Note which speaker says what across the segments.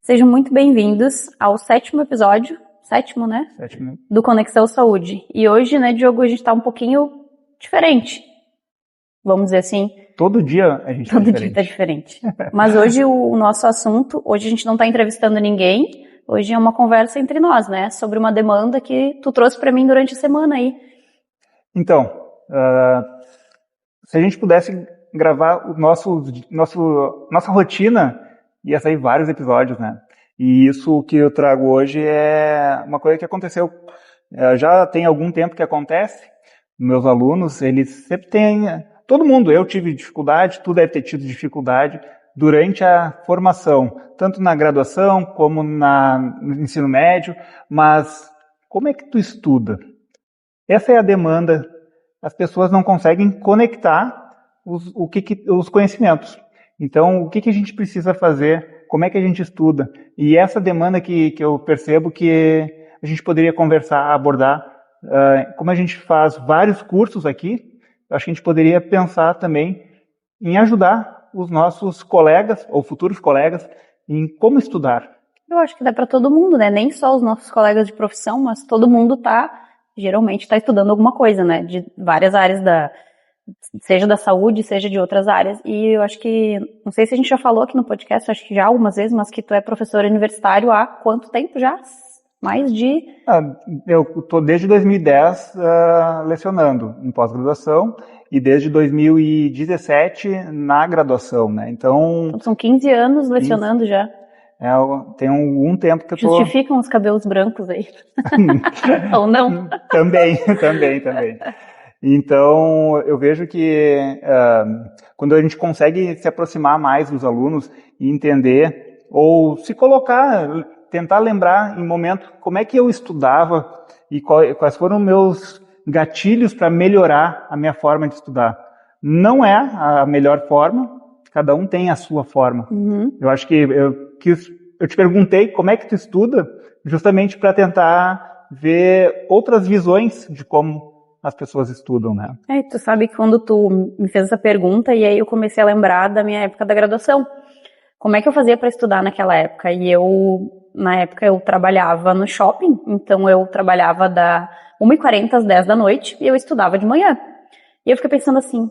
Speaker 1: Sejam muito bem-vindos ao 7º episódio, 7º, né?
Speaker 2: 7º.
Speaker 1: Do Conexão Saúde. E hoje, né, Diogo, a gente tá um pouquinho diferente. Vamos dizer assim.
Speaker 2: Todo dia a gente
Speaker 1: Todo dia tá diferente. Mas hoje o nosso assunto, hoje a gente não tá entrevistando ninguém, hoje é uma conversa entre nós, né? Sobre uma demanda que tu trouxe pra mim durante a semana aí.
Speaker 2: Então, se a gente pudesse gravar o nossa rotina, ia sair vários episódios, né? E isso que eu trago hoje é uma coisa que aconteceu. Já tem algum tempo que acontece. Meus alunos, eles sempre têm... Todo mundo, eu tive dificuldade, tu deve ter tido dificuldade durante a formação, tanto na graduação como no ensino médio, mas como é que tu estuda? Essa é a demanda. As pessoas não conseguem conectar os conhecimentos. Então, o que a gente precisa fazer? Como é que a gente estuda? E essa demanda que eu percebo que a gente poderia conversar, abordar, como a gente faz vários cursos aqui, eu acho que a gente poderia pensar também em ajudar os nossos colegas, ou futuros colegas, em como estudar.
Speaker 1: Eu acho que dá para todo mundo, né? Nem só os nossos colegas de profissão, mas todo mundo geralmente está estudando alguma coisa, né? De várias áreas seja da saúde, seja de outras áreas. E eu acho que, não sei se a gente já falou aqui no podcast, acho que já algumas vezes, mas que tu é professor universitário há quanto tempo já? Mais de...
Speaker 2: Eu estou desde 2010 lecionando em pós-graduação e desde 2017 na graduação, né? Então
Speaker 1: são 15 anos lecionando já.
Speaker 2: Tem algum tempo que eu estou...
Speaker 1: Justificam os cabelos brancos aí. Ou não?
Speaker 2: Também. Então, eu vejo que quando a gente consegue se aproximar mais dos alunos e entender, ou se colocar, tentar lembrar em momento como é que eu estudava e quais foram meus gatilhos para melhorar a minha forma de estudar. Não é a melhor forma, cada um tem a sua forma.
Speaker 1: Uhum.
Speaker 2: Eu acho que eu te perguntei como é que tu estuda, justamente para tentar ver outras visões de como as pessoas estudam, né?
Speaker 1: Tu sabe que quando tu me fez essa pergunta, e aí eu comecei a lembrar da minha época da graduação. Como é que eu fazia para estudar naquela época? E na época, eu trabalhava no shopping, então eu trabalhava da 1h40 às 10 da noite e eu estudava de manhã. E eu fiquei pensando assim,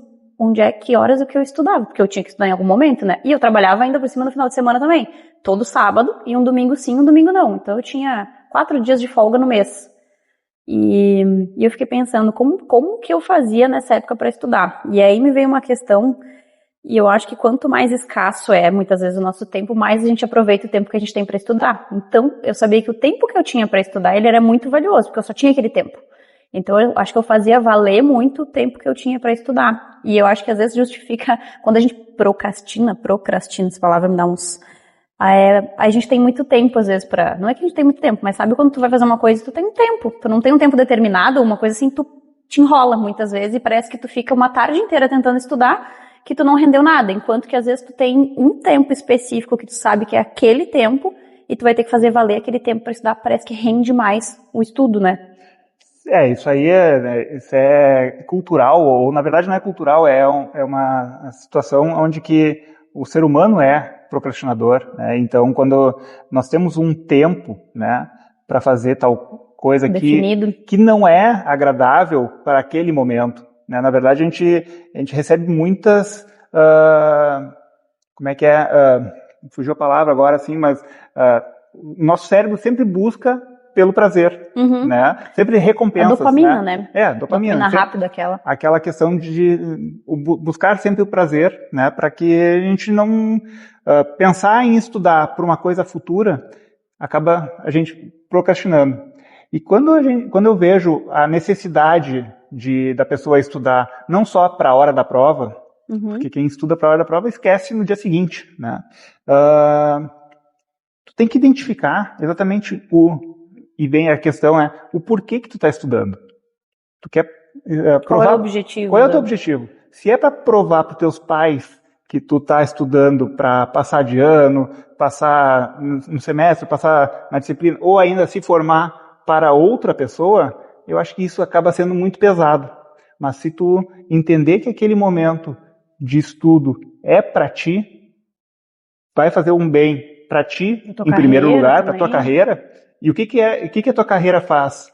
Speaker 1: que horas que eu estudava? Porque eu tinha que estudar em algum momento, né? E eu trabalhava ainda por cima no final de semana também. Todo sábado, e um domingo sim, um domingo não. Então eu tinha 4 dias de folga no mês. E eu fiquei pensando, como que eu fazia nessa época para estudar? E aí me veio uma questão, e eu acho que quanto mais escasso muitas vezes, o nosso tempo, mais a gente aproveita o tempo que a gente tem para estudar. Então, eu sabia que o tempo que eu tinha para estudar, ele era muito valioso, porque eu só tinha aquele tempo. Então, eu acho que eu fazia valer muito o tempo que eu tinha para estudar. E eu acho que às vezes justifica, quando a gente procrastina, essa palavra me dá uns... a gente tem muito tempo, às vezes, não é que a gente tem muito tempo, mas sabe quando tu vai fazer uma coisa, tu tem um tempo. Tu não tem um tempo determinado, uma coisa assim, tu te enrola muitas vezes e parece que tu fica uma tarde inteira tentando estudar, que tu não rendeu nada. Enquanto que às vezes tu tem um tempo específico que tu sabe que é aquele tempo e tu vai ter que fazer valer aquele tempo para estudar, parece que rende mais o estudo, né?
Speaker 2: Isso aí isso é cultural, ou na verdade não é cultural, é uma situação onde que o ser humano é procrastinador, né? Então, quando nós temos um tempo, né, para fazer tal coisa que não é agradável para aquele momento, né? Na verdade, a gente recebe muitas... fugiu a palavra agora, assim, mas o nosso cérebro sempre busca pelo prazer,
Speaker 1: uhum.
Speaker 2: né? Sempre recompensas,
Speaker 1: a dopamina, né?
Speaker 2: Dopamina.
Speaker 1: Dopamina rápida,
Speaker 2: aquela questão de buscar sempre o prazer, né? Para que a gente não pensar em estudar por uma coisa futura, acaba a gente procrastinando. E quando eu vejo a necessidade da pessoa estudar não só para a hora da prova,
Speaker 1: uhum.
Speaker 2: Porque quem estuda para a hora da prova esquece no dia seguinte, né? Tu tem que identificar exatamente e vem a questão o porquê que tu está estudando. Tu quer provar...
Speaker 1: Qual é o objetivo?
Speaker 2: Qual é o teu objetivo? Se é para provar para os teus pais que tu está estudando para passar de ano, passar no semestre, passar na disciplina, ou ainda se formar para outra pessoa, eu acho que isso acaba sendo muito pesado. Mas se tu entender que aquele momento de estudo é para ti, vai fazer um bem para ti,
Speaker 1: tua
Speaker 2: em primeiro
Speaker 1: carreira
Speaker 2: lugar, para
Speaker 1: também.
Speaker 2: tua carreira. E o que a tua carreira faz?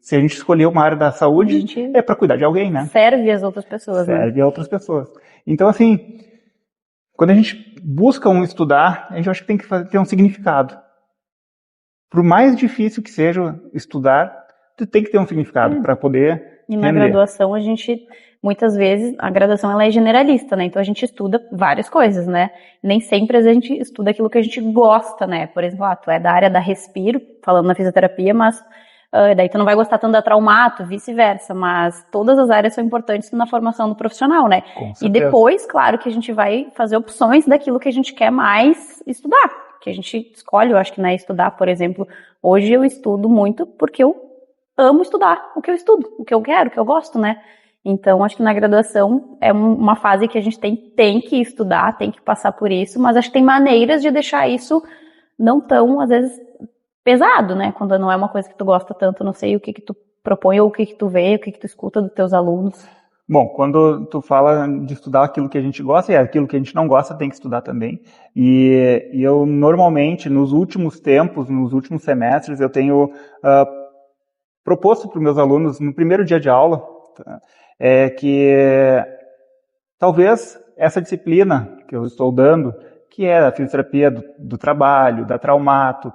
Speaker 2: Se a gente escolher uma área da
Speaker 1: A
Speaker 2: saúde,
Speaker 1: gente
Speaker 2: é para cuidar de alguém, né?
Speaker 1: serve as outras pessoas, né?
Speaker 2: Serve a outras pessoas. Então, assim, quando a gente busca estudar, a gente acha que tem que ter um significado. Por mais difícil que seja estudar, tu tem que ter um significado para poder
Speaker 1: E na
Speaker 2: render.
Speaker 1: graduação a gente, muitas vezes, a graduação ela é generalista, né? Então a gente estuda várias coisas, né? Nem sempre a gente estuda aquilo que a gente gosta, né? Por exemplo, tu é da área da respiro, falando na fisioterapia, mas daí tu não vai gostar tanto da traumato, vice-versa, mas todas as áreas são importantes na formação do profissional, né?
Speaker 2: Com
Speaker 1: E
Speaker 2: certeza.
Speaker 1: depois, claro, que a gente vai fazer opções daquilo que a gente quer mais estudar, que a gente escolhe, eu acho que, né, estudar, por exemplo, hoje eu estudo muito porque eu amo estudar o que eu estudo, o que eu quero, o que eu gosto, né? Então, acho que na graduação é uma fase que a gente tem que estudar, tem que passar por isso, mas acho que tem maneiras de deixar isso não tão, às vezes, pesado, né? Quando não é uma coisa que tu gosta tanto, não sei o que tu propõe ou o que tu vê, o que tu escuta dos teus alunos.
Speaker 2: Bom, quando tu fala de estudar aquilo que a gente gosta, e aquilo que a gente não gosta tem que estudar também. E eu, normalmente, nos últimos tempos, nos últimos semestres, eu tenho proposto para os meus alunos, no primeiro dia de aula, que talvez essa disciplina que eu estou dando, que é a fisioterapia do trabalho, da traumato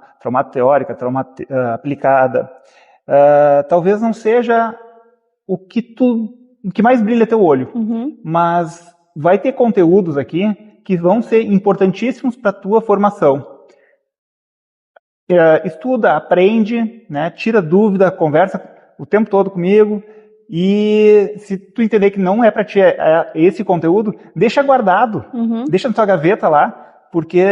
Speaker 2: teórica, traumato aplicada, talvez não seja o que mais brilha teu olho, mas vai ter conteúdos aqui que vão ser importantíssimos para a tua formação. Estuda, aprende, né, tira dúvida, conversa o tempo todo comigo, e se tu entender que não é para ti esse conteúdo, deixa guardado, deixa na tua gaveta lá, porque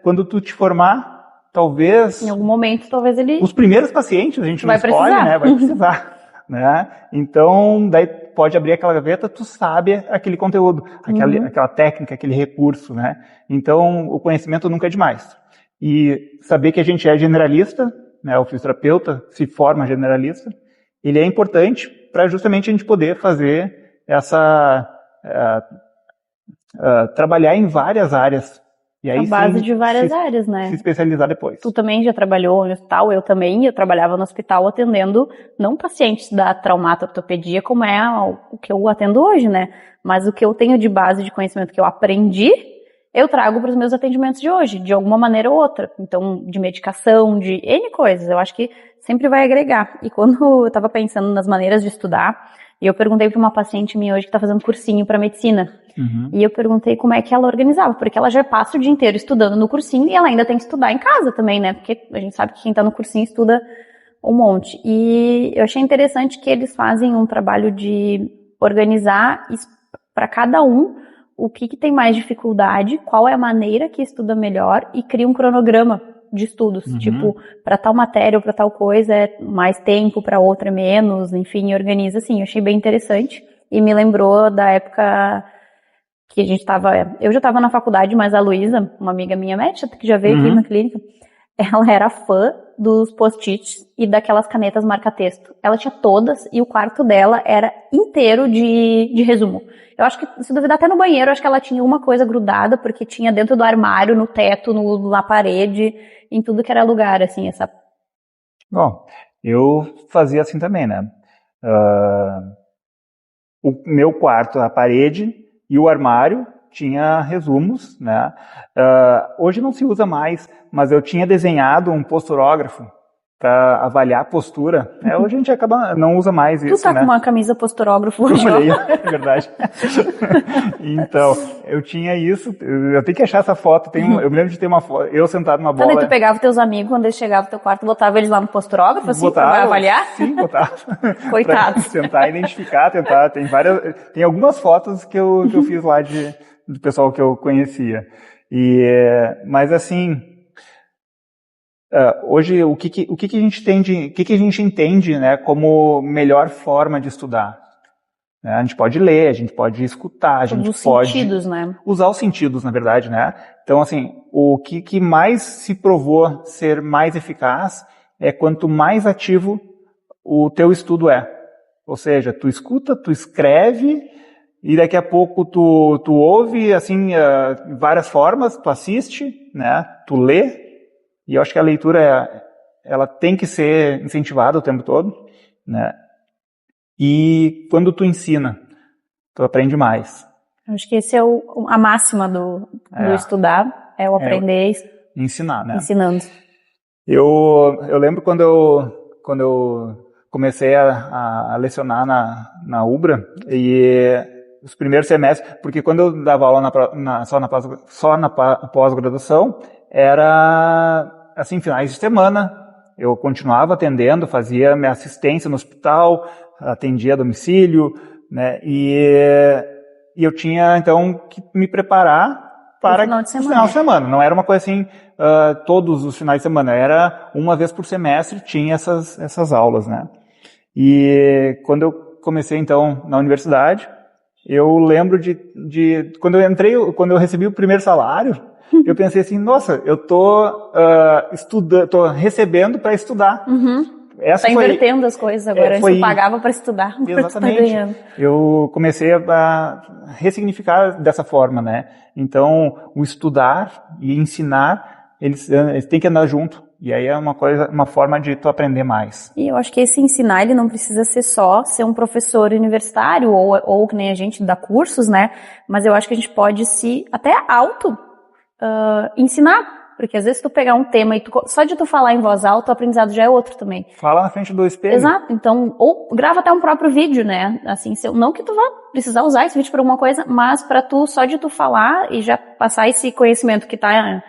Speaker 2: quando tu te formar, talvez...
Speaker 1: Em algum momento, talvez ele...
Speaker 2: Os primeiros pacientes, a gente não escolhe,
Speaker 1: precisar.
Speaker 2: né, vai precisar. Né? Então, daí pode abrir aquela gaveta, tu sabe aquele conteúdo, aquela técnica, aquele recurso, né? Então, o conhecimento nunca é demais. E saber que a gente é generalista, né, o fisioterapeuta se forma generalista, ele é importante para justamente a gente poder fazer trabalhar em várias áreas. E aí,
Speaker 1: a base
Speaker 2: sim,
Speaker 1: de várias áreas, né?
Speaker 2: Se especializar depois.
Speaker 1: Tu também já trabalhou no hospital, eu também, eu trabalhava no hospital atendendo não pacientes da traumato-ortopedia, como é o que eu atendo hoje, né? Mas o que eu tenho de base de conhecimento que eu aprendi, eu trago para os meus atendimentos de hoje, de alguma maneira ou outra. Então, de medicação, de N coisas, eu acho que sempre vai agregar. E quando eu estava pensando nas maneiras de estudar, e eu perguntei para uma paciente minha hoje que está fazendo cursinho para medicina, e eu perguntei como é que ela organizava, porque ela já passa o dia inteiro estudando no cursinho e ela ainda tem que estudar em casa também, né? Porque a gente sabe que quem está no cursinho estuda um monte. E eu achei interessante que eles fazem um trabalho de organizar para cada um o que tem mais dificuldade, qual é a maneira que estuda melhor e cria um cronograma de estudos. Tipo, para tal matéria ou para tal coisa é mais tempo, para outra é menos, enfim, organiza assim. Eu achei bem interessante e me lembrou da época que a gente eu já estava na faculdade, mas a Luísa, uma amiga minha médica, que já veio aqui na clínica, ela era fã dos post-its e daquelas canetas marca-texto. Ela tinha todas e o quarto dela era inteiro de resumo. Eu acho que, se duvidar, até no banheiro, acho que ela tinha uma coisa grudada, porque tinha dentro do armário, no teto, na parede, em tudo que era lugar, assim, essa...
Speaker 2: Bom, eu fazia assim também, né? O meu quarto, a parede e o armário tinha resumos, né? Hoje não se usa mais, mas eu tinha desenhado um posturógrafo para avaliar a postura. Hoje a gente não usa mais isso,
Speaker 1: Tu tá
Speaker 2: né?
Speaker 1: com uma camisa posturógrafo hoje, ó.
Speaker 2: É verdade. Então, eu tinha isso, eu tenho que achar essa foto, eu me lembro de ter uma foto, eu sentado numa bola...
Speaker 1: Daí tu pegava teus amigos, quando eles chegavam no teu quarto, botava eles lá no posturógrafo, assim, pra avaliar?
Speaker 2: Sim, botava.
Speaker 1: Coitados.
Speaker 2: Pra tentar identificar, tem algumas fotos que eu fiz lá do pessoal que eu conhecia. Mas assim... hoje, o que a gente entende, né, como melhor forma de estudar? A gente pode ler, a gente pode escutar, a gente pode
Speaker 1: sentidos, né?
Speaker 2: usar os sentidos, na verdade, né? Então, assim, o que mais se provou ser mais eficaz é quanto mais ativo o teu estudo é. Ou seja, tu escuta, tu escreve e daqui a pouco tu ouve, assim, várias formas, tu assiste, né, tu lê, e eu acho que a leitura, ela tem que ser incentivada o tempo todo, né, e quando tu ensina, tu aprende mais.
Speaker 1: Acho que esse é a máxima do estudar, é o aprender
Speaker 2: ensinar, né?
Speaker 1: Ensinando.
Speaker 2: Eu lembro quando eu comecei a lecionar na UBRA, e os primeiros semestres, porque quando eu dava aula só na pós-graduação, era assim, finais de semana, eu continuava atendendo, fazia minha assistência no hospital, atendia a domicílio, né, e eu tinha então que me preparar para o final de semana. Não era uma coisa assim, todos os finais de semana, era uma vez por semestre, tinha essas aulas, né. E quando eu comecei então na universidade, eu lembro de quando eu recebi o primeiro salário, eu pensei assim, nossa, eu tô estudando, tô recebendo para estudar.
Speaker 1: Tá invertendo as coisas agora, antes tu pagava para estudar.
Speaker 2: Exatamente.
Speaker 1: Tá
Speaker 2: eu comecei a ressignificar dessa forma, né? Então, o estudar e ensinar, eles têm que andar junto. E aí é uma forma de tu aprender mais.
Speaker 1: E eu acho que esse ensinar, ele não precisa ser um professor universitário ou que nem a gente dá cursos, né? Mas eu acho que a gente pode até ensinar. Porque às vezes tu pegar um tema e só de tu falar em voz alta, o aprendizado já é outro também.
Speaker 2: Fala na frente do espelho.
Speaker 1: Exato. Então, ou grava até um próprio vídeo, né? Assim, não que tu vá precisar usar esse vídeo para alguma coisa, mas para só de tu falar e já passar esse conhecimento que tá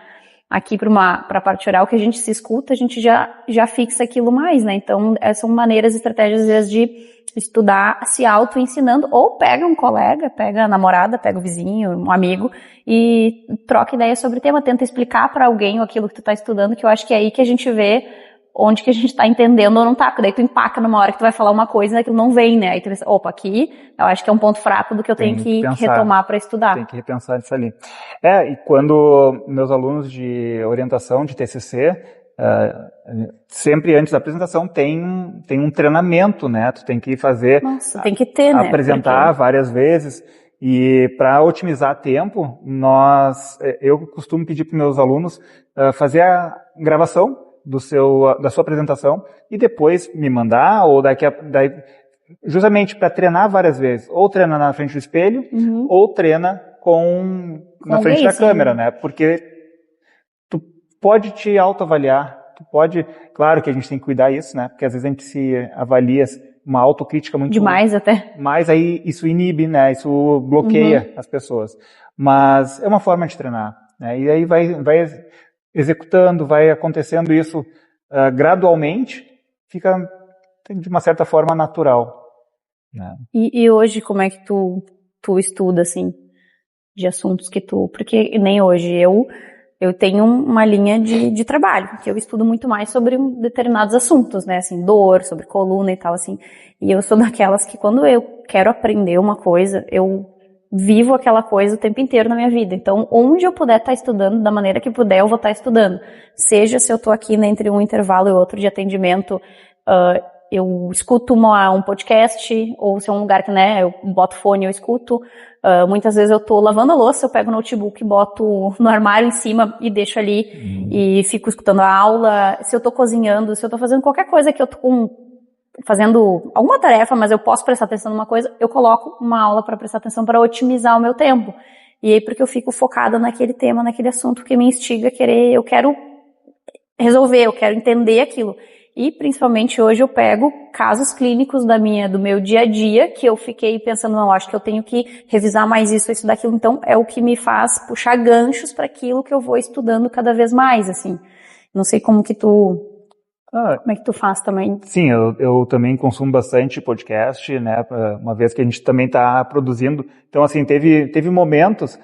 Speaker 1: aqui para a parte oral, que a gente se escuta, a gente já fixa aquilo mais, né? Então, são maneiras, estratégias, às vezes, de estudar se auto-ensinando, ou pega um colega, pega a namorada, pega o vizinho, um amigo, e troca ideia sobre o tema, tenta explicar para alguém aquilo que tu tá estudando, que eu acho que é aí que a gente vê onde que a gente tá entendendo ou não tá, porque daí tu empaca numa hora que tu vai falar uma coisa e aquilo não vem, né? Aí tu pensa, opa, aqui eu acho que é um ponto fraco do que eu tenho que retomar para estudar.
Speaker 2: Tem que repensar isso ali. E quando meus alunos de orientação, de TCC, sempre antes da apresentação tem um treinamento, né? Tu tem que fazer...
Speaker 1: Nossa, tem que ter, né?
Speaker 2: Apresentar várias vezes. E para otimizar tempo, eu costumo pedir para meus alunos fazer a gravação da sua apresentação e depois me mandar, ou daí justamente para treinar várias vezes. Ou treina na frente do espelho, ou treina na frente da câmera, né? Porque tu pode te autoavaliar, claro que a gente tem que cuidar disso, né? Porque às vezes a gente se avalia uma autocrítica muito...
Speaker 1: Demais até.
Speaker 2: Mas aí isso inibe, né? Isso bloqueia as pessoas. Mas é uma forma de treinar, né? E aí vai executando, vai acontecendo isso gradualmente, fica de uma certa forma natural, né?
Speaker 1: E hoje como é que tu estuda, assim, de assuntos que porque nem hoje, eu tenho uma linha de trabalho, que eu estudo muito mais sobre determinados assuntos, né, assim, dor, sobre coluna e tal, assim, e eu sou daquelas que quando eu quero aprender uma coisa, eu vivo aquela coisa o tempo inteiro na minha vida. Então, onde eu puder estar estudando, da maneira que puder, eu vou estar estudando. Seja se eu estou aqui entre um intervalo e outro de atendimento, eu escuto um podcast, ou se é um lugar que, né, eu boto fone, eu escuto. Muitas vezes eu estou lavando a louça, eu pego o notebook, boto no armário em cima e deixo ali e fico escutando a aula. Se eu estou cozinhando, se eu estou fazendo qualquer coisa que eu estou fazendo alguma tarefa, mas eu posso prestar atenção numa coisa, eu coloco uma aula para prestar atenção, para otimizar o meu tempo. E aí, porque eu fico focada naquele tema, naquele assunto que me instiga a eu quero resolver, eu quero entender aquilo. E principalmente hoje eu pego casos clínicos do meu dia a dia, que eu fiquei pensando, não, acho que eu tenho que revisar mais isso daquilo, então é o que me faz puxar ganchos para aquilo que eu vou estudando cada vez mais, assim. Não sei como é que tu faz também?
Speaker 2: Sim, eu também consumo bastante podcast, né, uma vez que a gente também está produzindo. Então, assim, teve momentos,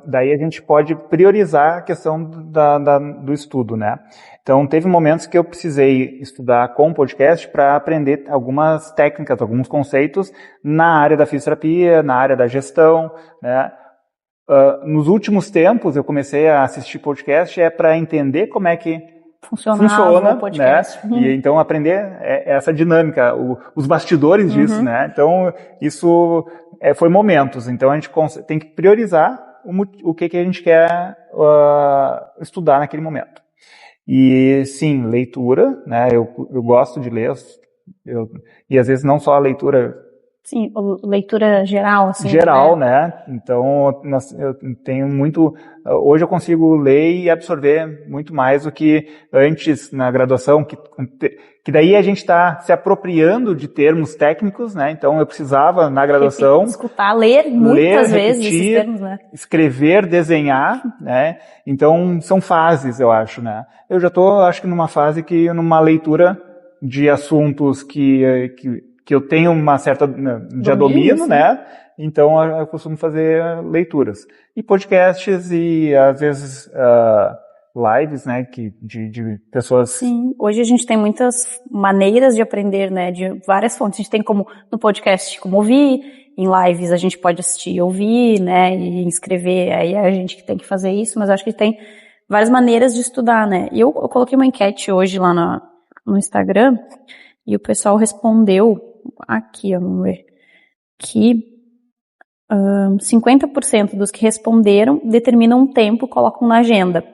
Speaker 2: daí a gente pode priorizar a questão do estudo, né. Então, teve momentos que eu precisei estudar com podcast para aprender algumas técnicas, alguns conceitos na área da fisioterapia, na área da gestão, né. Nos últimos tempos, eu comecei a assistir podcast para entender como é que
Speaker 1: Funciona, o podcast.
Speaker 2: Né? E então aprender essa dinâmica, os bastidores disso, né? Então isso foi momentos. Então a gente tem que priorizar o que a gente quer estudar naquele momento. E sim, leitura, né? Eu gosto de ler, e às vezes não só a leitura.
Speaker 1: Sim, leitura geral, assim.
Speaker 2: Geral, né? Então, eu tenho muito... Hoje eu consigo ler e absorver muito mais do que antes na graduação, que daí a gente está se apropriando de termos técnicos, né? Então, eu precisava, na graduação...
Speaker 1: Escutar, ler muitas vezes
Speaker 2: repetir,
Speaker 1: esses termos, né?
Speaker 2: Escrever, desenhar, né? Então, são fases, eu acho, né? Eu já estou, acho que numa fase numa leitura de assuntos que eu tenho uma certa, já domino, né? Então eu costumo fazer leituras. E podcasts e às vezes lives, né? De pessoas...
Speaker 1: Sim, hoje a gente tem muitas maneiras de aprender, né? De várias fontes. A gente tem como no podcast como ouvir, em lives a gente pode assistir e ouvir, né? E inscrever, aí é a gente que tem que fazer isso, mas eu acho que tem várias maneiras de estudar, né? E eu coloquei uma enquete hoje lá no Instagram e o pessoal respondeu aqui, vamos ver, que 50% dos que responderam determinam um tempo, colocam na agenda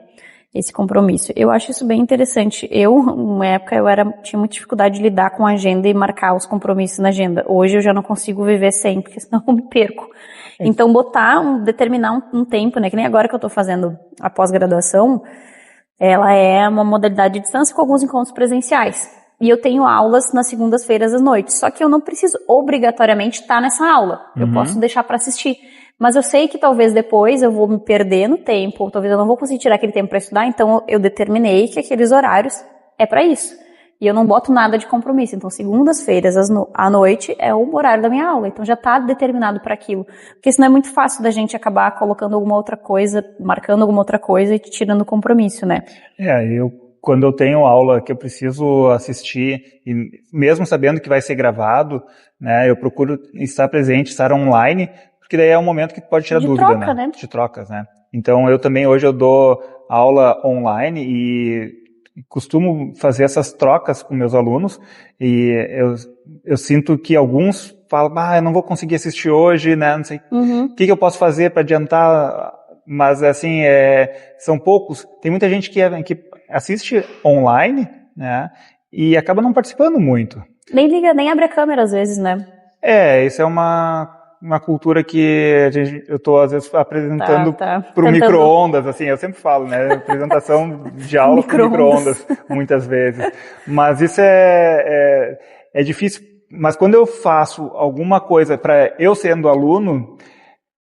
Speaker 1: esse compromisso. Eu acho isso bem interessante. Uma época, tinha muita dificuldade de lidar com a agenda e marcar os compromissos na agenda. Hoje eu já não consigo viver sem, porque senão eu me perco. Então determinar um tempo, né, que nem agora que eu tô fazendo a pós-graduação, ela é uma modalidade de distância com alguns encontros presenciais. E eu tenho aulas nas segundas-feiras à noite. Só que eu não preciso obrigatoriamente estar nessa aula. Eu posso deixar para assistir. Mas eu sei que talvez depois eu vou me perder no tempo, ou talvez eu não vou conseguir tirar aquele tempo para estudar, então eu determinei que aqueles horários é para isso. E eu não boto nada de compromisso. Então, segundas-feiras à noite é o horário da minha aula. Então, já está determinado para aquilo. Porque senão é muito fácil da gente acabar colocando alguma outra coisa, marcando alguma outra coisa e tirando o compromisso, né?
Speaker 2: Quando eu tenho aula que eu preciso assistir, e mesmo sabendo que vai ser gravado, né, eu procuro estar presente, estar online, porque daí é um momento que pode tirar dúvida,
Speaker 1: troca, né?
Speaker 2: De trocas, né? Então, eu também, hoje eu dou aula online e costumo fazer essas trocas com meus alunos, e eu sinto que alguns falam, eu não vou conseguir assistir hoje, né, não sei, o que eu posso fazer para adiantar, mas assim, são poucos. Tem muita gente que assiste online, né, e acaba não participando muito.
Speaker 1: Nem liga, nem abre a câmera às vezes, né?
Speaker 2: Isso é uma cultura que eu estou às vezes apresentando para o micro-ondas, assim, eu sempre falo, né, apresentação de aula para o micro-ondas, muitas vezes. Mas isso é difícil. Mas quando eu faço alguma coisa para eu sendo aluno,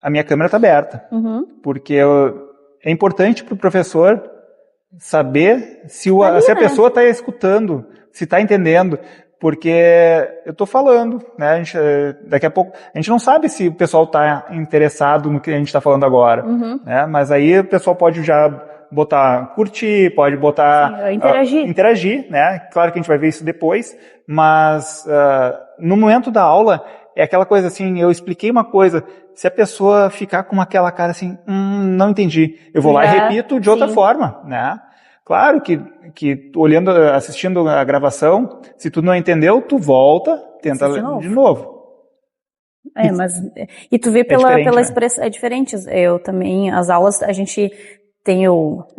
Speaker 2: a minha câmera está aberta, porque é importante para o professor saber se a pessoa está escutando, se está entendendo, porque eu estou falando, né? Daqui a pouco a gente não sabe se o pessoal está interessado no que a gente está falando agora, né? Mas aí o pessoal pode já curtir, pode botar interagir, né? Claro que a gente vai ver isso depois, mas no momento da aula é aquela coisa assim, eu expliquei uma coisa, se a pessoa ficar com aquela cara assim, não entendi, eu vou lá e repito de outra forma, né? Claro que assistindo a gravação, se tu não entendeu, tu volta, tenta de novo.
Speaker 1: Mas e tu vê pela expressão, é diferente. Eu também, as aulas, a gente tem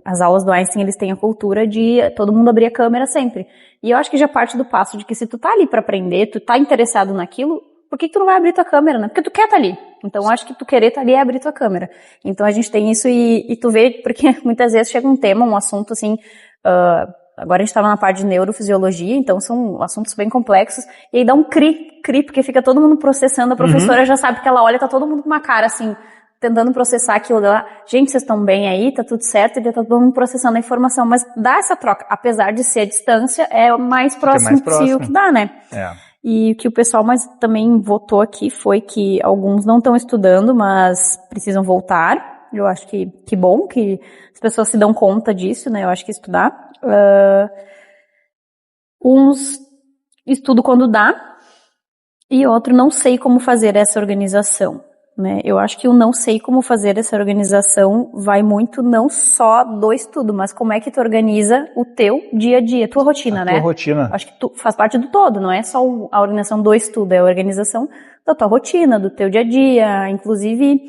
Speaker 1: as aulas do Einstein, eles têm a cultura de todo mundo abrir a câmera sempre. E eu acho que já parte do passo de que se tu tá ali para aprender, tu tá interessado naquilo, por que tu não vai abrir tua câmera, né? Porque tu quer estar ali. Então, eu acho que tu querer estar ali é abrir tua câmera. Então, a gente tem isso e tu vê, porque muitas vezes chega um tema, um assunto assim, agora a gente estava na parte de neurofisiologia, então são assuntos bem complexos, e aí dá um cri, porque fica todo mundo processando, a professora já sabe que ela olha, tá todo mundo com uma cara assim, tentando processar aquilo lá. Gente, vocês estão bem aí, tá tudo certo, e tá todo mundo processando a informação, mas dá essa troca, apesar de ser a distância, é o mais próximo possível que dá, né? E o que o pessoal mais também votou aqui foi que alguns não estão estudando, mas precisam voltar. Eu acho que bom que as pessoas se dão conta disso, né? Eu acho que estudar. Uns estudo quando dá, e outro não sei como fazer essa organização. né? Eu acho que eu não sei como fazer essa organização vai muito não só do estudo, mas como é que tu organiza o teu dia a dia, tua rotina, né?
Speaker 2: Tua rotina.
Speaker 1: Acho que tu faz parte do todo, não é só a organização do estudo, é a organização da tua rotina, do teu dia a dia, inclusive,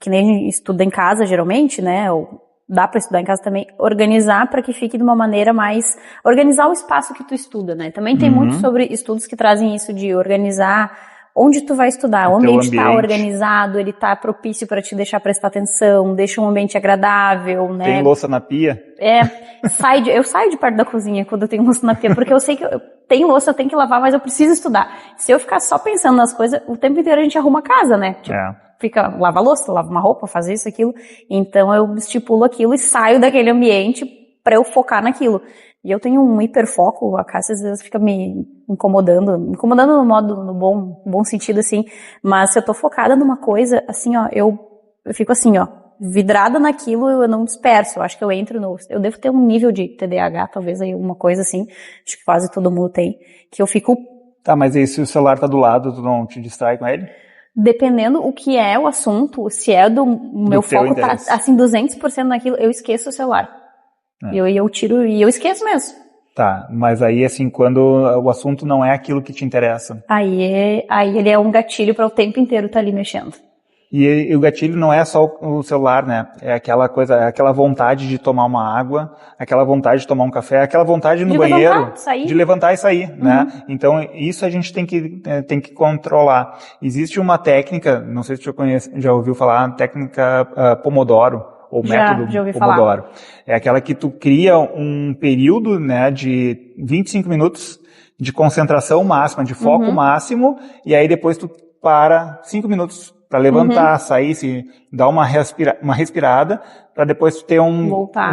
Speaker 1: que nem estuda em casa geralmente, né? Ou dá para estudar em casa também, organizar para que fique de uma maneira mais... Organizar o espaço que tu estuda, né? Também tem muito sobre estudos que trazem isso de organizar onde tu vai estudar. O ambiente está organizado, ele está propício para te deixar prestar atenção, deixa um ambiente agradável, né?
Speaker 2: Tem louça na pia?
Speaker 1: Eu saio de perto da cozinha quando eu tenho louça na pia, porque eu sei que eu tenho louça, eu tenho que lavar, mas eu preciso estudar. Se eu ficar só pensando nas coisas, o tempo inteiro a gente arruma a casa, né? Tipo, fica, lava a louça, lava uma roupa, faz isso, aquilo. Então eu estipulo aquilo e saio daquele ambiente para eu focar naquilo. E eu tenho um hiperfoco, a Cássia às vezes fica me incomodando no modo, no bom sentido, assim, mas se eu tô focada numa coisa, assim, ó, eu fico assim, ó, vidrada naquilo, eu não disperso, eu acho que eu devo ter um nível de TDAH, talvez aí alguma coisa assim, acho que quase todo mundo tem, que eu fico...
Speaker 2: Tá, mas aí se o celular tá do lado, tu não te distrai com ele?
Speaker 1: Dependendo o que é o assunto, se é do meu foco tá, assim, 200% naquilo, eu esqueço o celular. Eu tiro e eu esqueço mesmo.
Speaker 2: Tá, mas aí assim, quando o assunto não é aquilo que te interessa.
Speaker 1: Aí ele é um gatilho para o tempo inteiro estar ali mexendo.
Speaker 2: E o gatilho não é só o celular, né? É aquela coisa, é aquela vontade de tomar uma água, aquela vontade de tomar um café, aquela vontade de ir no banheiro, de levantar e sair, né? Então isso a gente tem que controlar. Existe uma técnica, não sei se você já ouviu falar, técnica Pomodoro. Ou método Pomodoro. Falar. É aquela que tu cria um período, né, de 25 minutos de concentração máxima, de foco máximo, e aí depois tu para 5 minutos para levantar, sair, dar uma respirada, para depois tu ter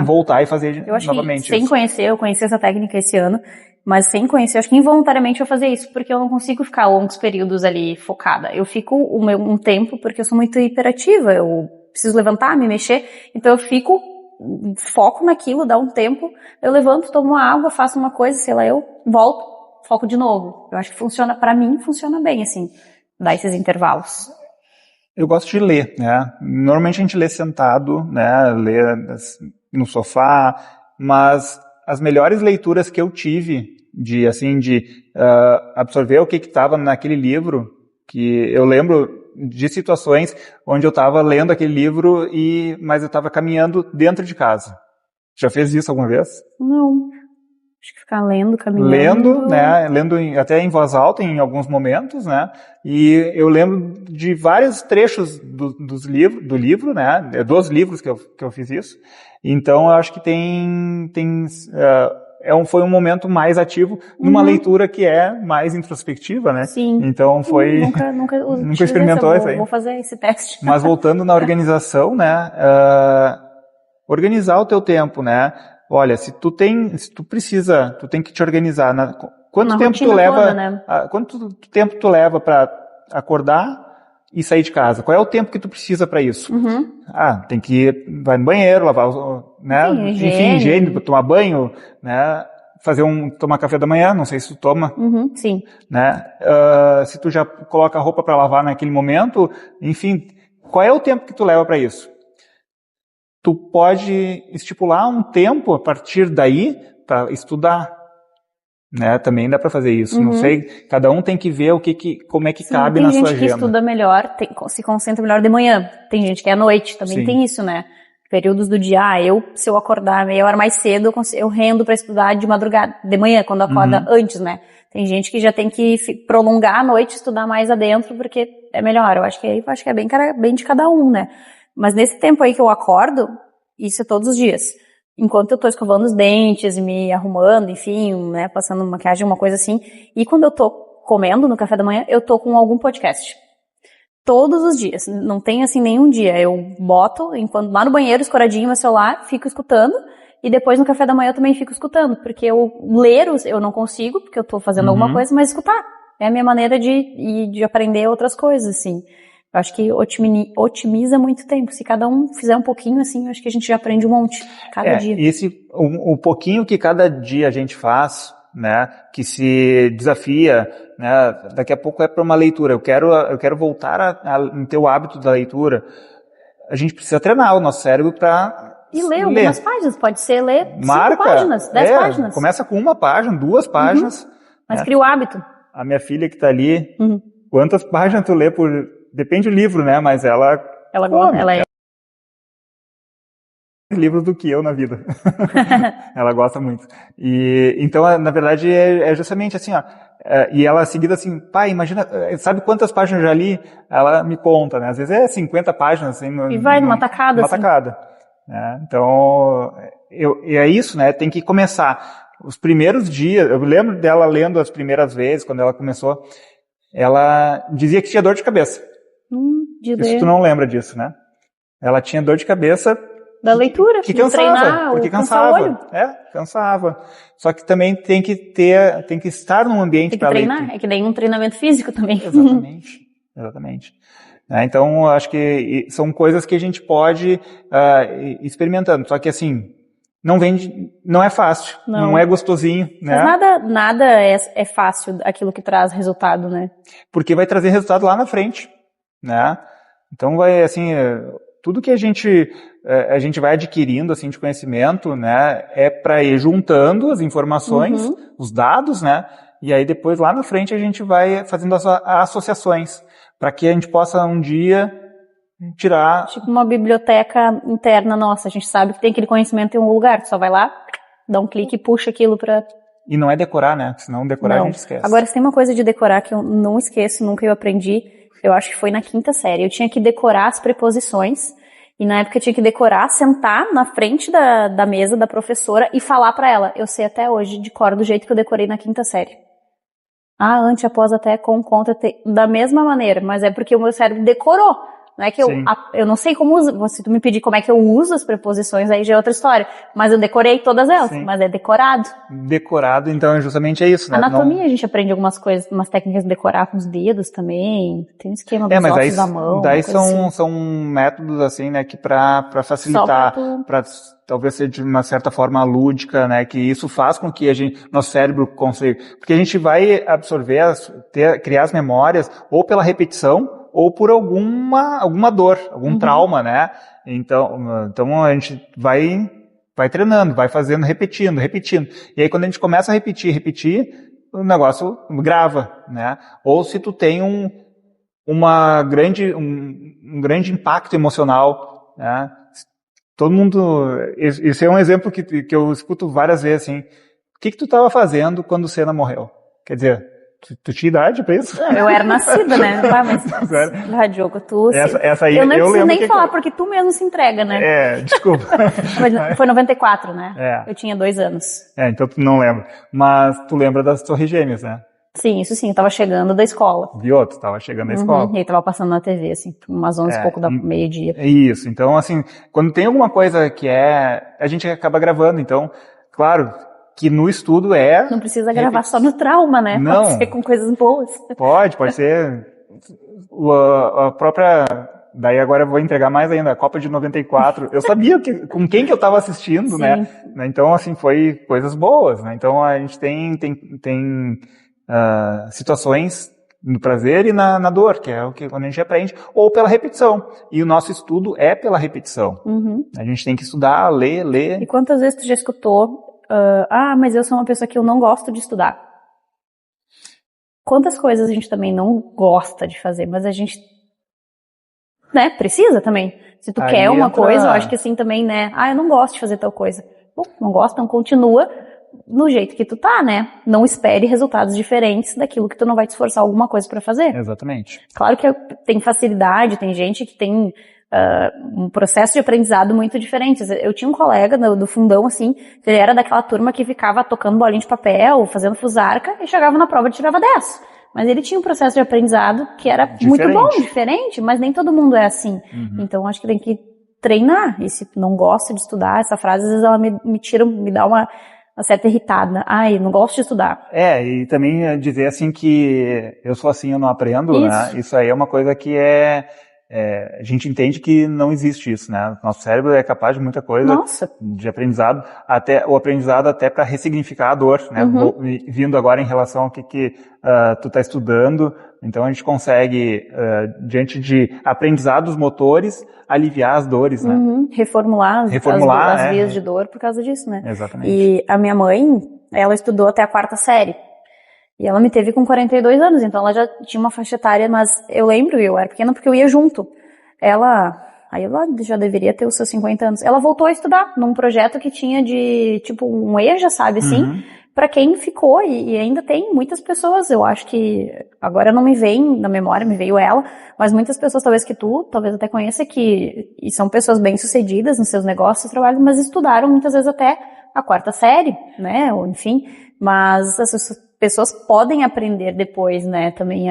Speaker 2: voltar e fazer novamente.
Speaker 1: Sem conhecer, eu conheci essa técnica esse ano, mas sem conhecer, acho que involuntariamente eu vou fazer isso, porque eu não consigo ficar longos períodos ali focada. Eu fico um tempo, porque eu sou muito hiperativa, eu preciso levantar, me mexer, então eu foco naquilo, dá um tempo, eu levanto, tomo uma água, faço uma coisa, sei lá, eu volto, foco de novo. Eu acho que funciona, pra mim, funciona bem, assim, dar esses intervalos.
Speaker 2: Eu gosto de ler, né? Normalmente a gente lê sentado, né? Lê no sofá, mas as melhores leituras que eu tive de absorver o que estava naquele livro, que eu lembro de situações onde eu estava lendo aquele livro, mas eu estava caminhando dentro de casa. Já fez isso alguma vez?
Speaker 1: Não. Acho que ficar lendo, caminhando.
Speaker 2: Lendo, né? Lendo até em voz alta em alguns momentos, né? E eu lembro de vários trechos do livro, né? Dos livros que eu fiz isso. Então eu acho que foi um momento mais ativo numa leitura que é mais introspectiva, né?
Speaker 1: Sim.
Speaker 2: Então foi... Nunca experimentou isso aí?
Speaker 1: Vou fazer esse teste.
Speaker 2: Mas voltando na organização, né? Organizar o teu tempo, né? Olha, tu tem que te organizar. Quanto tempo tu leva? Toda, né? Quanto tempo tu leva para acordar e sair de casa? Qual é o tempo que tu precisa para isso? Tem que vai no banheiro, lavar, né? Enfim, higiene, tomar banho, né? Tomar café da manhã, não sei se tu toma.
Speaker 1: Sim.
Speaker 2: Né? Se tu já coloca a roupa para lavar naquele momento, enfim, qual é o tempo que tu leva para isso? Tu pode estipular um tempo a partir daí para estudar, né? Também dá para fazer isso. Não sei, cada um tem que ver como é que cabe na sua agenda. Tem gente
Speaker 1: que estuda melhor, se concentra melhor de manhã. Tem gente que é à noite, também tem isso, né? Períodos do dia, se eu acordar meia hora mais cedo, eu rendo para estudar de madrugada, de manhã, quando acorda antes, né? Tem gente que já tem que prolongar a noite, estudar mais adentro, porque é melhor. Eu acho que é bem de cada um, né? Mas nesse tempo aí que eu acordo, isso é todos os dias. Enquanto eu tô escovando os dentes, me arrumando, enfim, né, passando maquiagem, uma coisa assim. E quando eu tô comendo no café da manhã, eu tô com algum podcast. Todos os dias. Não tem assim nenhum dia. Eu boto, enquanto lá no banheiro, escoradinho meu celular, fico escutando. E depois no café da manhã eu também fico escutando. Porque eu não consigo, porque eu tô fazendo alguma coisa, mas escutar. É a minha maneira de aprender outras coisas, assim. Eu acho que otimiza muito tempo. Se cada um fizer um pouquinho, assim, eu acho que a gente já aprende um monte, cada dia.
Speaker 2: O pouquinho que cada dia a gente faz, né, que se desafia, né, daqui a pouco é para uma leitura, eu quero voltar a ter o hábito da leitura, a gente precisa treinar o nosso cérebro para
Speaker 1: E ler algumas páginas, pode ser ler 5 páginas, 10 páginas.
Speaker 2: Começa com 1 página, 2 páginas.
Speaker 1: Mas cria o hábito.
Speaker 2: A minha filha que está ali, quantas páginas tu lê por... Depende do livro, né, mas ela
Speaker 1: gosta, ela é...
Speaker 2: livros do que eu na vida. Ela gosta muito. E então, na verdade, é justamente assim, ó. E ela seguida assim, pai, imagina, sabe quantas páginas eu já li? Ela me conta, né? Às vezes é 50 páginas. Assim,
Speaker 1: e vai numa tacada,
Speaker 2: assim. Tacada. Então, é isso, né? Tem que começar. Os primeiros dias, eu lembro dela lendo as primeiras vezes, quando ela começou, ela dizia que tinha dor de cabeça. Isso tu não lembra disso, né? Ela tinha dor de cabeça
Speaker 1: da leitura,
Speaker 2: que cansava, treinar, porque cansava. O olho. Cansava. Só que também tem que estar num ambiente para ler. Tem que treinar,
Speaker 1: é que nem um treinamento físico também.
Speaker 2: Exatamente. Então, acho que são coisas que a gente pode ir experimentando. Só que assim, não é fácil, não é gostosinho, né?
Speaker 1: Mas nada é fácil, aquilo que traz resultado, né?
Speaker 2: Porque vai trazer resultado lá na frente, né? Então vai, assim, tudo que a gente vai adquirindo, assim, de conhecimento, né, é para ir juntando as informações, os dados, né, e aí depois lá na frente a gente vai fazendo as associações, para que a gente possa um dia tirar...
Speaker 1: Tipo uma biblioteca interna nossa, a gente sabe que tem aquele conhecimento em um lugar, tu só vai lá, dá um clique e puxa aquilo para...
Speaker 2: E não é decorar, né, senão decorar a gente esquece.
Speaker 1: Agora, se tem uma coisa de decorar que eu não esqueço, nunca eu aprendi, eu acho que foi na 5ª série, eu tinha que decorar as preposições. E na época eu tinha que decorar, sentar na frente da mesa da professora e falar pra ela. Eu sei até hoje de cor do jeito que eu decorei na 5ª série. Ante, após, até, com, contra, da mesma maneira. Mas é porque o meu cérebro decorou. Não é que eu não sei como usa. Se tu me pedir como é que eu uso as preposições, aí já é outra história. Mas eu decorei todas elas. Sim. Mas é decorado.
Speaker 2: Decorado, então, justamente é isso, né?
Speaker 1: Anatomia, a gente aprende algumas coisas, umas técnicas de decorar com os dedos também. Tem um esquema dos ossos da mão.
Speaker 2: Daí são métodos, assim, né, que pra facilitar, pra talvez ser de uma certa forma lúdica, né, que isso faz com que nosso cérebro consiga... Porque a gente vai absorver, criar as memórias, ou pela repetição, ou por alguma dor, algum trauma, né? Então a gente vai treinando, vai fazendo, repetindo. E aí quando a gente começa a repetir, o negócio grava, né? Ou se tu tem um grande impacto emocional, né? Todo mundo... Esse é um exemplo que eu escuto várias vezes, assim. O que tu estava fazendo quando o Senna morreu? Quer dizer... Tu tinha idade pra isso?
Speaker 1: Eu era nascida, né? Mas, Diogo, tu...
Speaker 2: Essa aí,
Speaker 1: eu não preciso nem falar, porque tu mesmo se entrega, né?
Speaker 2: Desculpa.
Speaker 1: Foi 94, né? Eu tinha 2 anos.
Speaker 2: Então tu não lembra. Mas tu lembra das Torres Gêmeas, né?
Speaker 1: Sim, isso sim. Eu tava chegando da escola.
Speaker 2: Viu? Tu tava chegando da escola.
Speaker 1: E aí tava passando na TV, assim, umas 11 e pouco da meio-dia.
Speaker 2: Isso. Então, assim, quando tem alguma coisa que a gente acaba gravando. Então, claro... que no estudo
Speaker 1: Não precisa gravar só no trauma, né?
Speaker 2: Não.
Speaker 1: Pode ser com coisas boas.
Speaker 2: Pode ser a própria... Daí agora eu vou entregar mais ainda, a Copa de 94. Eu sabia com quem que eu estava assistindo, né? Então, assim, foi coisas boas, né? Então, a gente tem situações no prazer e na dor, que é o que quando a gente aprende, ou pela repetição. E o nosso estudo é pela repetição. A gente tem que estudar, ler.
Speaker 1: E quantas vezes tu já escutou... mas eu sou uma pessoa que eu não gosto de estudar. Quantas coisas a gente também não gosta de fazer, mas a gente, né, precisa também. Se tu quer uma coisa, eu acho que assim também, né, eu não gosto de fazer tal coisa. Bom, não gosta, então continua no jeito que tu tá, né? Não espere resultados diferentes daquilo que tu não vai te esforçar alguma coisa pra fazer.
Speaker 2: Exatamente.
Speaker 1: Claro que tem facilidade, tem gente que tem... um processo de aprendizado muito diferente. Eu tinha um colega do fundão, assim, ele era daquela turma que ficava tocando bolinha de papel, fazendo fusarca, e chegava na prova e tirava 10. Mas ele tinha um processo de aprendizado que era muito bom, diferente, mas nem todo mundo é assim. Então, acho que tem que treinar. E se não gosta de estudar, essa frase, às vezes ela me dá uma certa irritada. Não gosto de estudar.
Speaker 2: E também dizer assim que eu sou assim, eu não aprendo, né? Isso aí é uma coisa que é a gente entende que não existe isso, né? Nosso cérebro é capaz de muita coisa, de aprendizado, até o aprendizado até para ressignificar a dor, né? Vindo agora em relação ao que tu está estudando, então a gente consegue, diante de aprendizados motores, aliviar as dores, né?
Speaker 1: Reformular as vias de dor por causa disso, né?
Speaker 2: Exatamente.
Speaker 1: E a minha mãe, ela estudou até a 4ª série. E ela me teve com 42 anos, então ela já tinha uma faixa etária, mas eu lembro, eu era pequena porque eu ia junto. Aí ela já deveria ter os seus 50 anos. Ela voltou a estudar num projeto que tinha de, tipo, um EJA, sabe, assim, pra quem ficou, e ainda tem muitas pessoas, eu acho que, agora não me vem na memória, me veio ela, mas muitas pessoas, talvez que tu, talvez até conheça, e são pessoas bem-sucedidas nos seus negócios, trabalhos, mas estudaram muitas vezes até a 4ª série, né, ou enfim, mas essas pessoas podem aprender depois, né, também,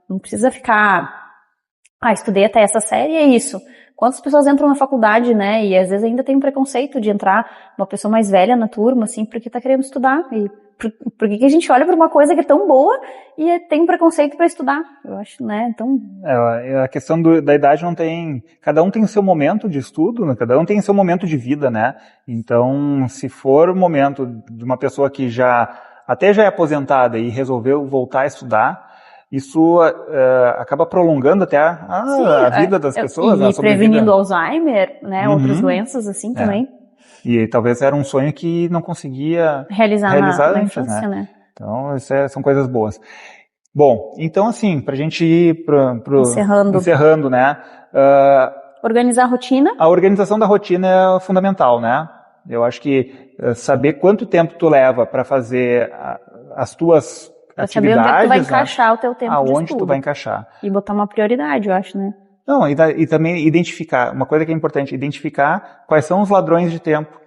Speaker 1: não precisa ficar, estudei até essa série e é isso. Quantas pessoas entram na faculdade, né, e às vezes ainda tem um preconceito de entrar uma pessoa mais velha na turma, assim, porque tá querendo estudar, e por que a gente olha para uma coisa que é tão boa e tem um preconceito para estudar? Eu acho, né, então...
Speaker 2: A questão da idade não tem... Cada um tem o seu momento de estudo, né? Cada um tem o seu momento de vida, né? Então, se for o momento de uma pessoa que até já é aposentada e resolveu voltar a estudar, isso acaba prolongando até a vida das pessoas.
Speaker 1: E prevenindo Alzheimer, né, outras doenças assim também.
Speaker 2: E talvez era um sonho que não conseguia realizar
Speaker 1: na
Speaker 2: antes,
Speaker 1: infância, né?
Speaker 2: Então, são coisas boas. Bom, então assim, pra gente ir encerrando, né?
Speaker 1: Organizar a rotina.
Speaker 2: A organização da rotina é fundamental, né? Eu acho que saber quanto tempo tu leva para fazer as tuas atividades,
Speaker 1: saber onde é que tu vai encaixar o teu tempo de estudo.
Speaker 2: Aonde tu vai encaixar.
Speaker 1: E botar uma prioridade, eu acho, né?
Speaker 2: Não, e também identificar, uma coisa que é importante, identificar quais são os ladrões de tempo.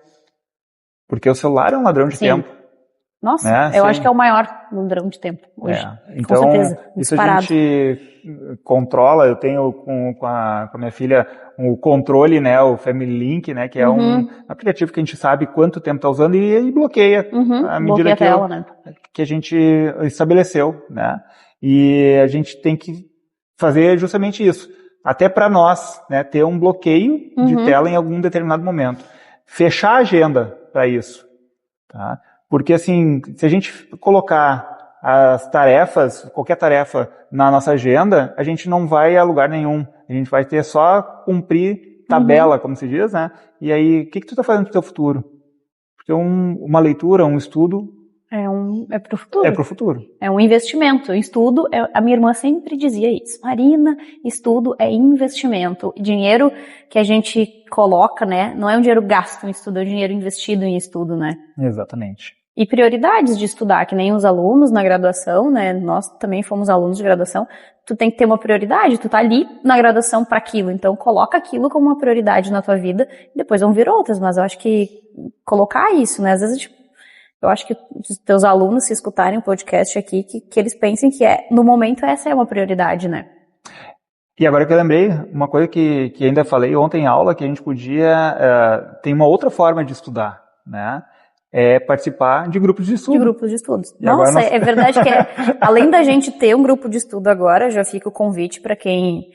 Speaker 2: Porque o celular é um ladrão de tempo.
Speaker 1: Nossa, né? Eu acho que é o maior ladrão de tempo hoje.
Speaker 2: Então,
Speaker 1: com certeza,
Speaker 2: isso a gente controla. Eu tenho com a minha filha o controle, né, o Family Link, né, que é um aplicativo que a gente sabe quanto tempo está usando e ele bloqueia à medida que a gente estabeleceu, né? E a gente tem que fazer justamente isso. Até para nós, né, ter um bloqueio de tela em algum determinado momento. Fechar a agenda para isso, tá? Porque assim, se a gente colocar as tarefas, qualquer tarefa na nossa agenda, a gente não vai a lugar nenhum. A gente vai ter só cumprir tabela, como se diz, né? E aí, o que tu está fazendo pro teu futuro? Porque uma leitura, um estudo...
Speaker 1: É pro futuro.
Speaker 2: É pro futuro.
Speaker 1: É um investimento. Estudo, a minha irmã sempre dizia isso. Marina, estudo é investimento. Dinheiro que a gente coloca, né? Não é um dinheiro gasto em estudo, é um dinheiro investido em estudo, né?
Speaker 2: Exatamente.
Speaker 1: E prioridades de estudar, que nem os alunos na graduação, né? Nós também fomos alunos de graduação. Tu tem que ter uma prioridade, tu tá ali na graduação para aquilo. Então, coloca aquilo como uma prioridade na tua vida e depois vão vir outras. Mas eu acho que colocar isso, né? Às vezes, eu acho que os teus alunos, se escutarem o podcast aqui, que eles pensem que no momento essa é uma prioridade, né?
Speaker 2: E agora que eu lembrei, uma coisa que ainda falei ontem em aula, que a gente podia... tem uma outra forma de estudar, né? É participar de grupos de estudo.
Speaker 1: De grupos de estudos. Nossa, é verdade que além da gente ter um grupo de estudo agora, já fica o convite para quem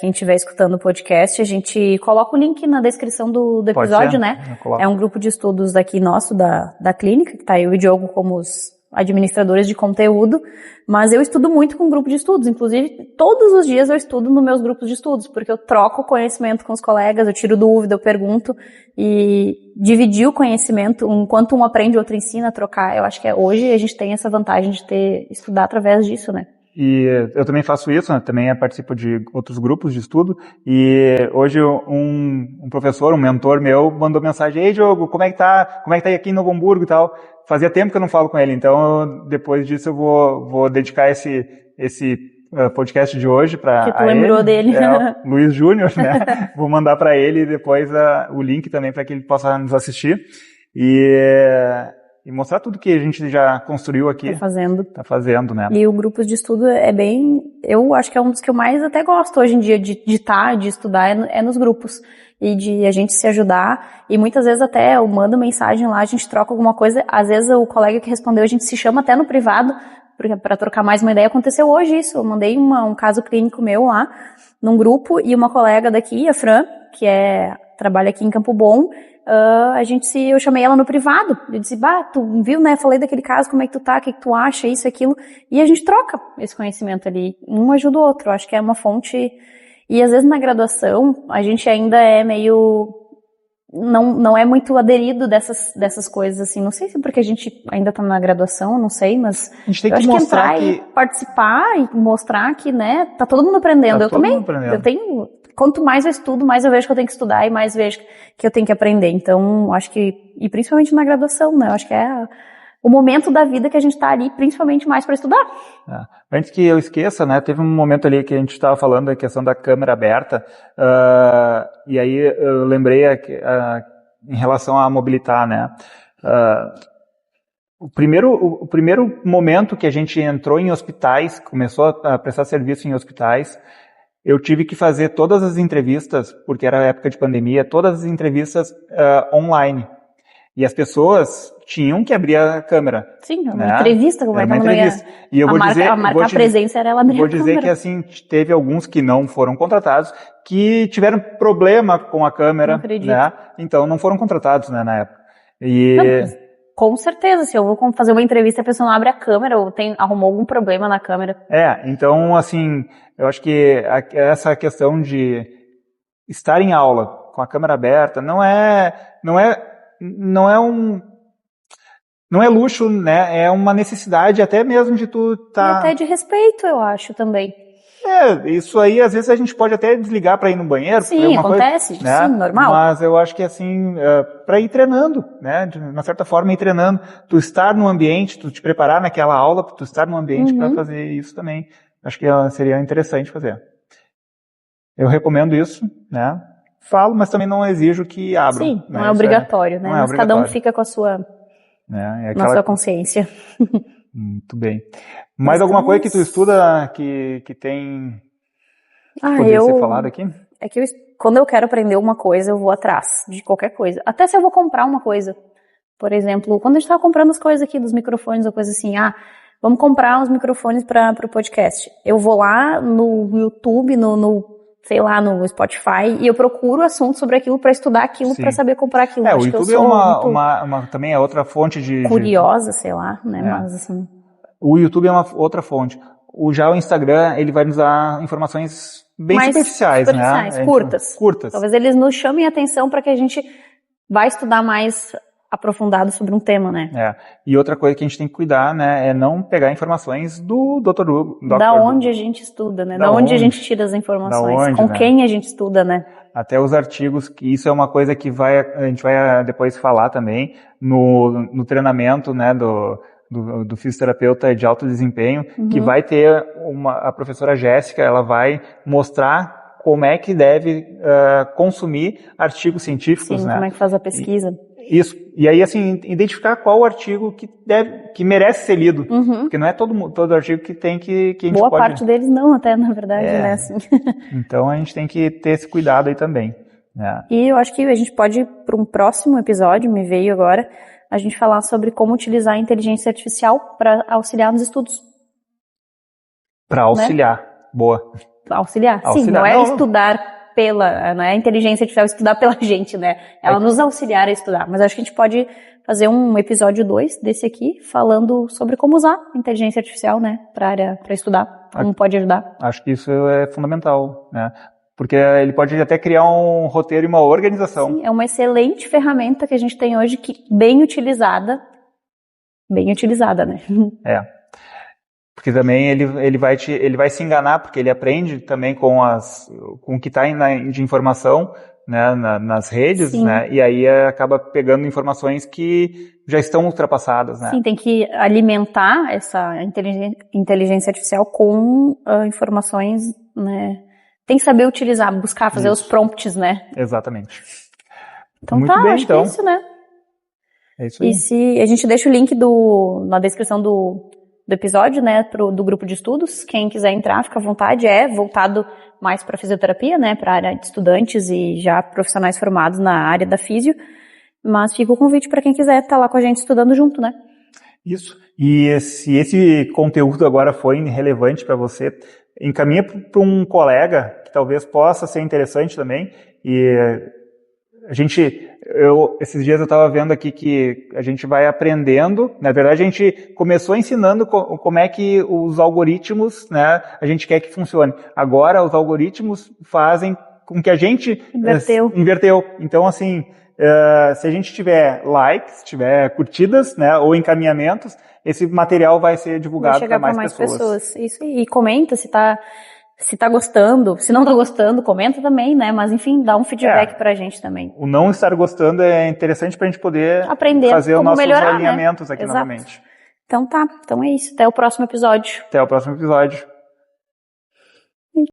Speaker 1: estiver escutando o podcast, a gente coloca o link na descrição do episódio, né? É um grupo de estudos daqui nosso, da clínica, que tá eu e o Diogo como os administradores de conteúdo, mas eu estudo muito com grupo de estudos, inclusive todos os dias eu estudo nos meus grupos de estudos, porque eu troco conhecimento com os colegas, eu tiro dúvida, eu pergunto, e dividir o conhecimento, enquanto um aprende, o outro ensina, trocar, eu acho que hoje a gente tem essa vantagem de estudar através disso, né?
Speaker 2: E eu também faço isso, né? Também participo de outros grupos de estudo, e hoje um professor, um mentor meu, mandou mensagem: "Ei, Diogo, como é que tá aí aqui em Novo Hamburgo e tal?" Fazia tempo que eu não falo com ele, então depois disso eu vou dedicar esse podcast de hoje para
Speaker 1: que tu lembrou dele.
Speaker 2: Luiz Júnior, né? Vou mandar para ele e depois o link também para que ele possa nos assistir e mostrar tudo que a gente já construiu aqui. Tá fazendo, né?
Speaker 1: E o grupo de estudo eu acho que é um dos que eu mais até gosto hoje em dia de estudar, é nos grupos. E de a gente se ajudar, e muitas vezes até eu mando mensagem lá, a gente troca alguma coisa, às vezes o colega que respondeu, a gente se chama até no privado para trocar mais uma ideia. Aconteceu hoje isso, eu mandei um caso clínico meu lá, num grupo, e uma colega daqui, a Fran, que trabalha aqui em Campo Bom, eu chamei ela no privado, eu disse, tu viu, né, falei daquele caso, como é que tu tá, o que tu acha, isso, aquilo, e a gente troca esse conhecimento ali, um ajuda o outro, eu acho que é uma fonte, e às vezes na graduação, a gente ainda é meio, não é muito aderido dessas coisas, assim, não sei se é porque a gente ainda tá na graduação, não sei, mas
Speaker 2: a gente tem que mostrar
Speaker 1: que participar e mostrar que, né, tá todo mundo aprendendo, eu também, quanto mais eu estudo, mais eu vejo que eu tenho que estudar e mais vejo que eu tenho que aprender. Então, acho que, e principalmente na graduação, né? Eu acho que é o momento da vida que a gente tá ali, principalmente mais para estudar.
Speaker 2: Antes que eu esqueça, né? Teve um momento ali que a gente estava falando da questão da câmera aberta, e aí eu lembrei em relação a mobilitar, né? O primeiro momento que a gente entrou em hospitais, começou a prestar serviço em hospitais, eu tive que fazer todas as entrevistas, porque era época de pandemia, todas as entrevistas online. E as pessoas tinham que abrir a câmera.
Speaker 1: Sim, uma entrevista, como é que ela não ia...
Speaker 2: E eu vou dizer...
Speaker 1: marcar a presença era ela abrir a câmera.
Speaker 2: Vou dizer que, assim, teve alguns que não foram contratados, que tiveram problema com a câmera, né? Então não foram contratados, né, na época.
Speaker 1: Com certeza, se eu vou fazer uma entrevista e a pessoa não abre a câmera ou arrumou algum problema na câmera.
Speaker 2: Então, assim, eu acho que essa questão de estar em aula com a câmera aberta não é luxo, né? É uma necessidade até mesmo de tu
Speaker 1: E até de respeito, eu acho, também.
Speaker 2: Isso aí, às vezes a gente pode até desligar para ir no banheiro.
Speaker 1: Sim, acontece, coisa, né? Sim, normal.
Speaker 2: Mas eu acho que assim, para ir treinando, né? De uma certa forma, ir treinando. Tu estar no ambiente, tu te preparar naquela aula, tu estar no ambiente para fazer isso também. Acho que seria interessante fazer. Eu recomendo isso, né? Falo, mas também não exijo que abram.
Speaker 1: Sim, não é obrigatório, né? Mas cada um fica com a sua, na sua consciência.
Speaker 2: Muito bem. Mais alguma coisa que tu estuda que tem que poder ser falado aqui?
Speaker 1: É que quando eu quero aprender uma coisa, eu vou atrás de qualquer coisa. Até se eu vou comprar uma coisa. Por exemplo, quando a gente estava comprando as coisas aqui dos microfones ou coisa assim, vamos comprar uns microfones para o podcast. Eu vou lá no YouTube, sei lá, no Spotify, e eu procuro assuntos sobre aquilo para estudar aquilo, para saber comprar aquilo.
Speaker 2: O YouTube também é outra fonte de...
Speaker 1: curiosa, sei lá, né, mas assim...
Speaker 2: O YouTube é uma outra fonte. O Instagram, ele vai nos dar informações bem superficiais, né?
Speaker 1: Curtas. Talvez eles nos chamem a atenção para que a gente vá estudar mais aprofundado sobre um tema, né?
Speaker 2: E outra coisa que a gente tem que cuidar, né, é não pegar informações do Dr. Hugo.
Speaker 1: Da onde a gente estuda, né? Da onde a gente tira as informações, com quem a gente estuda, né?
Speaker 2: Até os artigos, que isso é uma coisa que a gente vai depois falar também no treinamento, né, do fisioterapeuta de alto desempenho, que vai ter a professora Jéssica, ela vai mostrar como é que deve consumir artigos científicos,
Speaker 1: Sim,
Speaker 2: né?
Speaker 1: Como é que faz a pesquisa.
Speaker 2: Isso. E aí, assim, identificar qual artigo que merece ser lido. Porque não é todo artigo que tem que a gente
Speaker 1: Boa parte deles não, até, na verdade, né? Assim.
Speaker 2: Então, a gente tem que ter esse cuidado aí também. Né?
Speaker 1: E eu acho que a gente pode, para um próximo episódio, me veio agora, a gente falar sobre como utilizar a inteligência artificial para auxiliar nos estudos.
Speaker 2: Para auxiliar. Né? Boa.
Speaker 1: Auxiliar. Sim, não é estudar não é a inteligência artificial estudar pela gente, né? Ela nos auxiliar a estudar. Mas acho que a gente pode fazer um episódio 2 desse aqui, falando sobre como usar a inteligência artificial, né? Para estudar, como pode ajudar.
Speaker 2: Acho que isso é fundamental, né? Porque ele pode até criar um roteiro e uma organização.
Speaker 1: Sim, é uma excelente ferramenta que a gente tem hoje, que bem utilizada, né?
Speaker 2: Porque também ele vai se enganar, porque ele aprende também com o que está de informação, né, nas redes, né, e aí acaba pegando informações que já estão ultrapassadas, né.
Speaker 1: Sim, tem que alimentar essa inteligência artificial com informações, né, tem que saber utilizar, buscar, fazer os prompts, né.
Speaker 2: Exatamente.
Speaker 1: Então
Speaker 2: muito bem,
Speaker 1: acho que é isso, né.
Speaker 2: É isso aí.
Speaker 1: E se a gente deixa o link na descrição do episódio, né, do grupo de estudos, quem quiser entrar, fica à vontade, voltado mais para fisioterapia, né, para a área de estudantes e já profissionais formados na área da físio, mas fica o convite para quem quiser estar lá com a gente estudando junto, né.
Speaker 2: Isso. E se esse conteúdo agora foi relevante para você, encaminha para um colega que talvez possa ser interessante também. E esses dias eu estava vendo aqui que a gente vai aprendendo. Na verdade, a gente começou ensinando como é que os algoritmos, né, a gente quer que funcione. Agora, os algoritmos fazem com que a gente inverteu. Então, assim, se a gente tiver likes, tiver curtidas, né, ou encaminhamentos, esse material vai ser divulgado para mais pessoas.
Speaker 1: Isso aí. E comenta se tá gostando. Se não tá gostando, comenta também, né? Mas enfim, dá um feedback pra gente também.
Speaker 2: O não estar gostando é interessante pra gente poder
Speaker 1: aprender
Speaker 2: fazer os nossos
Speaker 1: melhorar,
Speaker 2: alinhamentos, né, aqui
Speaker 1: Exato.
Speaker 2: novamente.
Speaker 1: Então tá. Então é isso. Até o próximo episódio.
Speaker 2: Até o próximo episódio.